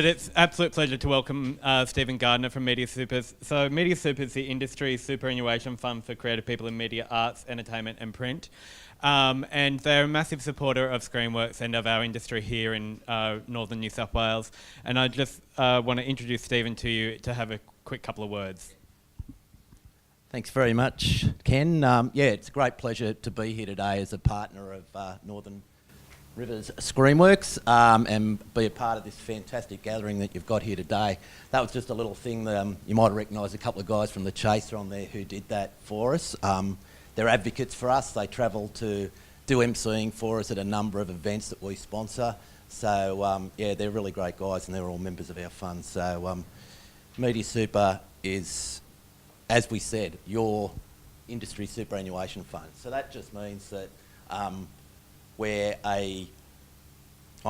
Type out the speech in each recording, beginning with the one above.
But it's absolute pleasure to welcome Stephen Gardner from Media Supers. So Media Supers is the industry superannuation fund for creative people in media, arts, entertainment and print. And they're a massive supporter of Screenworks and of our industry here in northern New South Wales. And I just want to introduce Stephen to you to have a quick couple of words. Thanks very much, Ken. Yeah, it's a great pleasure to be here today as a partner of Northern Rivers Screenworks and be a part of this fantastic gathering that you've got here today. That was just a little thing that you might have recognised a couple of guys from the Chaser on there who did that for us. They're advocates for us. They travel to do emceeing for us at a number of events that we sponsor. So yeah, they're really great guys and they're all members of our fund. So Media Super is, as we said, your industry superannuation fund. So that just means that I'm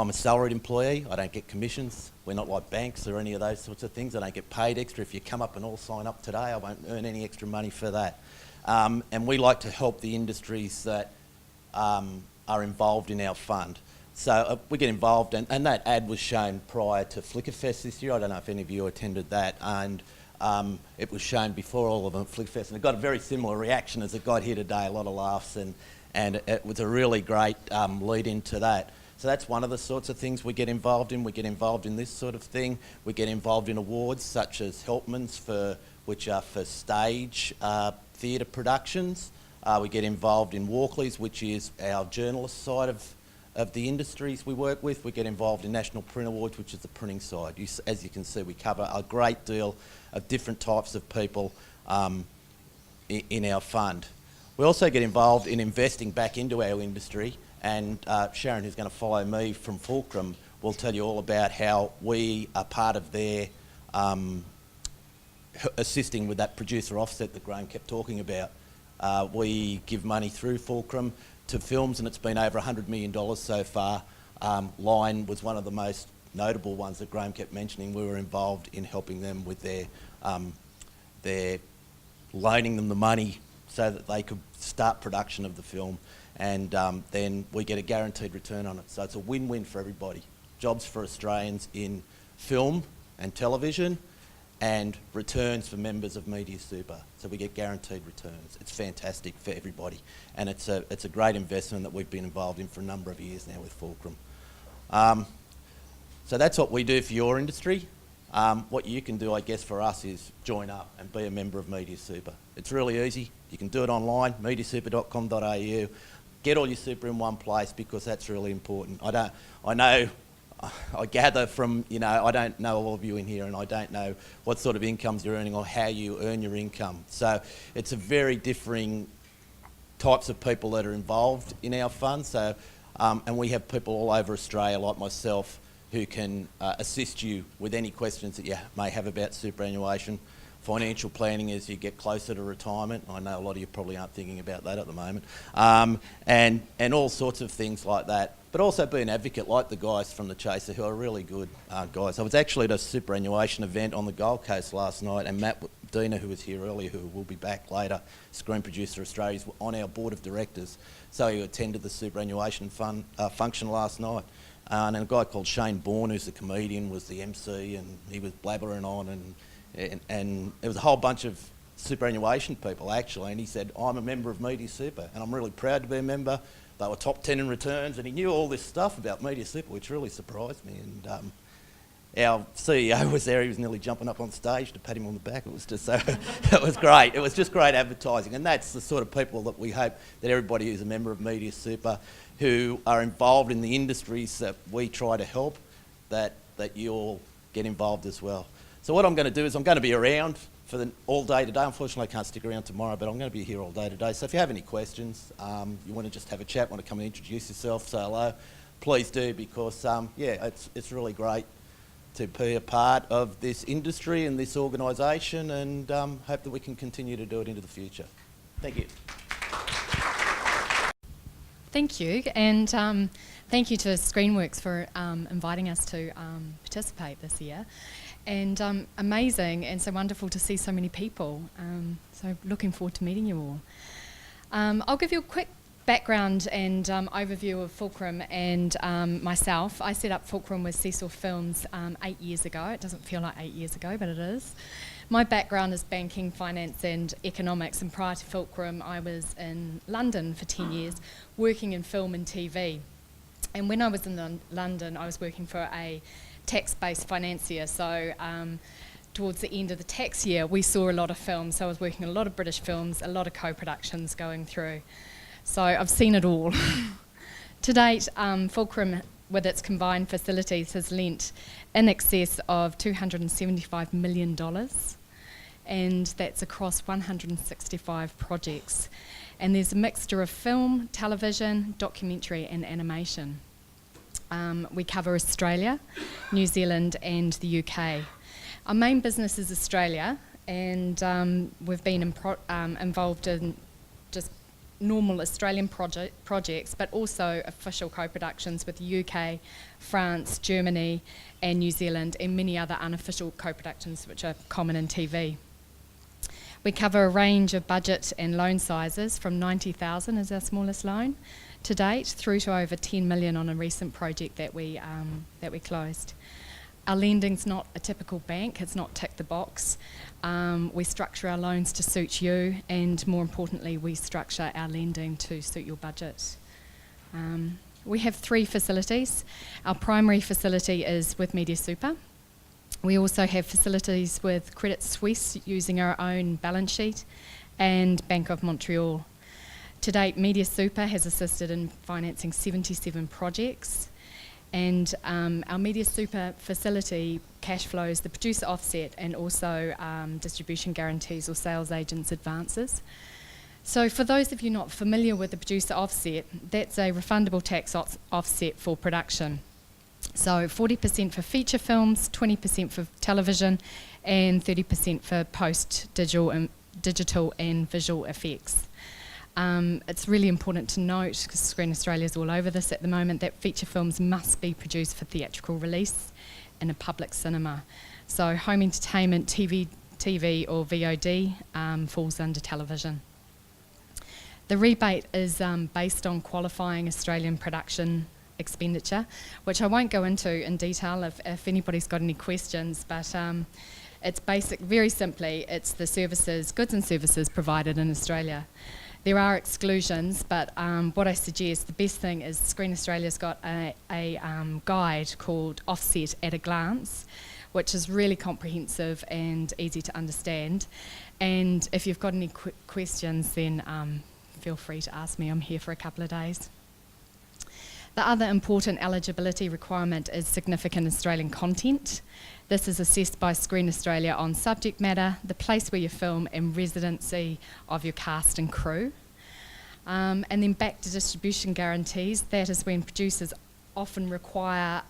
a salaried employee. I don't get commissions. We're not like banks or any of those sorts of things. I don't get paid extra. If you come up and all sign up today, I won't earn any extra money for that. And we like to help the industries that are involved in our fund. So we get involved, and that ad was shown prior to Flickerfest this year. I don't know if any of you attended that. And it was shown before all of them at Flickerfest, and it got a very similar reaction as it got here today, a lot of laughs, and it was a really great lead into that. So that's one of the sorts of things we get involved in. We get involved in this sort of thing. We get involved in awards such as Helpmans, which are for stage theatre productions. We get involved in Walkleys, which is our journalist side of the industries we work with. We get involved in National Print Awards, which is the printing side. As you can see, we cover a great deal of different types of people in our fund. We also get involved in investing back into our industry, and Sharon, who's going to follow me from Fulcrum, will tell you all about how we are part of their assisting with that producer offset that Graham kept talking about. We give money through Fulcrum to films, and it's been over $100 million so far. Line was one of the most notable ones that Graham kept mentioning. We were involved in helping them with their loaning them the money so that they could start production of the film, and then we get a guaranteed return on it. So it's a win-win for everybody. Jobs for Australians in film and television, and returns for members of Media Super. So we get guaranteed returns. It's fantastic for everybody, and it's a great investment that we've been involved in for a number of years now with Fulcrum. So that's what we do for your industry. What you can do, I guess, for us is join up and be a member of Media Super. It's really easy. You can do it online, mediasuper.com.au. Get all your super in one place, because that's really important. I gather from, I don't know all of you in here, and I don't know what sort of incomes you're earning or how you earn your income. So it's a very differing types of people that are involved in our fund. So, and we have people all over Australia, like myself, who can assist you with any questions that you may have about superannuation, financial planning as you get closer to retirement. I know a lot of you probably aren't thinking about that at the moment, and all sorts of things like that. But also be an advocate like the guys from the Chaser, who are really good guys. I was actually at a superannuation event on the Gold Coast last night, and Matt Dina, who was here earlier, who will be back later, Screen Producer Australia, is on our board of directors. So he attended the superannuation fund function last night. And a guy called Shane Bourne, who's a comedian, was the MC, and he was blabbering on, and there was a whole bunch of superannuation people actually, and he said, I'm a member of Media Super and I'm really proud to be a member. They were top 10 in returns, and he knew all this stuff about Media Super, which really surprised me. And our CEO was there. He was nearly jumping up on stage to pat him on the back. It was just so, it was great. It was just great advertising, and that's the sort of people that we hope that everybody who's a member of Media Super, who are involved in the industries that we try to help, that you'll get involved as well. So what I'm going to do is I'm going to be around for all day today. Unfortunately, I can't stick around tomorrow, but I'm going to be here all day today. So if you have any questions, you want to just have a chat, want to come and introduce yourself, say hello, please do, because yeah, it's really great to be a part of this industry and this organisation, and hope that we can continue to do it into the future. Thank you. Thank you, and thank you to Screenworks for inviting us to participate this year. And amazing, and so wonderful to see so many people. So looking forward to meeting you all. I'll give you a quick background and overview of Fulcrum and myself. I set up Fulcrum with Cecil Films 8 years ago. It doesn't feel like 8 years ago, but it is. My background is banking, finance and economics, and prior to Fulcrum I was in London for 10 years working in film and TV. And when I was in London I was working for a tax-based financier, so towards the end of the tax year we saw a lot of films, so I was working on a lot of British films, a lot of co-productions going through. So I've seen it all. To date, Fulcrum, with its combined facilities, has lent in excess of $275 million, and that's across 165 projects. And there's a mixture of film, television, documentary and animation. We cover Australia, New Zealand and the UK. Our main business is Australia, and we've been involved in just normal Australian projects, but also official co-productions with the UK, France, Germany and New Zealand, and many other unofficial co-productions which are common in TV. We cover a range of budget and loan sizes, from 90,000 as our smallest loan to date, through to over 10 million on a recent project that we closed. Our lending's not a typical bank, it's not tick the box. We structure our loans to suit you, and more importantly we structure our lending to suit your budget. We have 3 facilities. Our primary facility is with Media Super. We also have facilities with Credit Suisse using our own balance sheet, and Bank of Montreal. To date, Media Super has assisted in financing 77 projects, and our Media Super facility cash flows the producer offset and also distribution guarantees or sales agents advances. So for those of you not familiar with the producer offset, that's a refundable tax offset for production. So 40% for feature films, 20% for television and 30% for digital and visual effects. It's really important to note, because Screen Australia is all over this at the moment, that feature films must be produced for theatrical release in a public cinema. So home entertainment, TV or VOD falls under television. The rebate is based on qualifying Australian production expenditure, which I won't go into in detail if anybody's got any questions, but it's basic, very simply, it's the services, goods and services provided in Australia. There are exclusions, but what I suggest, the best thing is Screen Australia's got a guide called Offset at a Glance, which is really comprehensive and easy to understand. And if you've got any questions, then feel free to ask me. I'm here for a couple of days. The other important eligibility requirement is significant Australian content. This is assessed by Screen Australia on subject matter, the place where you film and residency of your cast and crew. And then back to distribution guarantees, that is when producers often require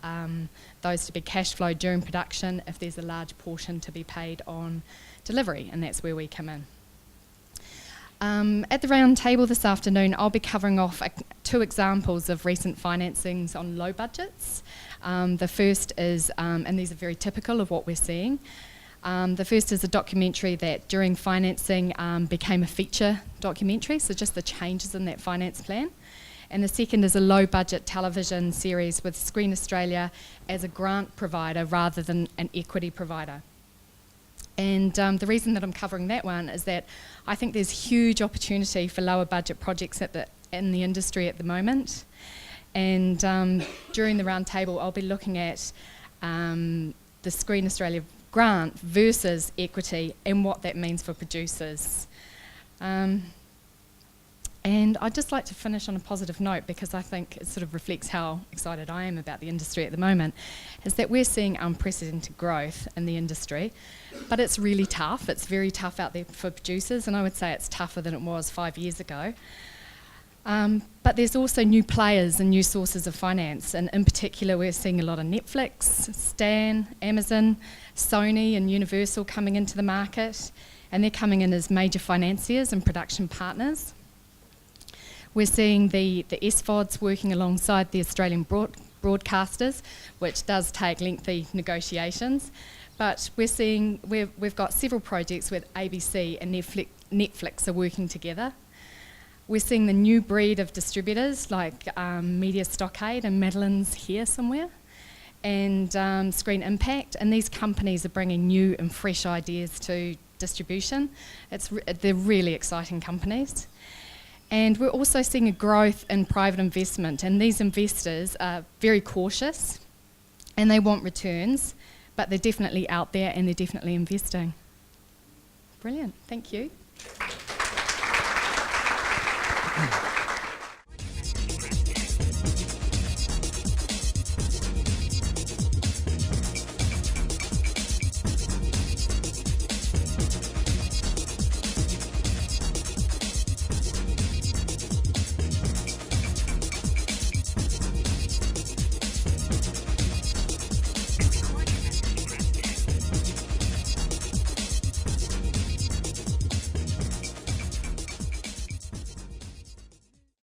those to be cash flow during production if there's a large portion to be paid on delivery, and that's where we come in. At the round table this afternoon, I'll be covering off 2 examples of recent financings on low budgets. The first is, and these are very typical of what we're seeing, the first is a documentary that during financing became a feature documentary, so just the changes in that finance plan. And the second is a low budget television series with Screen Australia as a grant provider rather than an equity provider. And the reason that I'm covering that one is that I think there's huge opportunity for lower budget projects in the industry at the moment. And during the round table, I'll be looking at the Screen Australia grant versus equity and what that means for producers. And I'd just like to finish on a positive note, because I think it sort of reflects how excited I am about the industry at the moment, is that we're seeing unprecedented growth in the industry, but it's really tough. It's very tough out there for producers, and I would say it's tougher than it was 5 years ago. But there's also new players and new sources of finance, and in particular we're seeing a lot of Netflix, Stan, Amazon, Sony and Universal coming into the market, and they're coming in as major financiers and production partners. We're seeing the SVODs working alongside the Australian broadcasters, which does take lengthy negotiations, but we're seeing we've got several projects with ABC and Netflix are working together. We're seeing the new breed of distributors like Media Stockade, and Madeline's here somewhere, and Screen Impact, and these companies are bringing new and fresh ideas to distribution. They're really exciting companies. And we're also seeing a growth in private investment, and these investors are very cautious and they want returns, but they're definitely out there and they're definitely investing. Brilliant, thank you.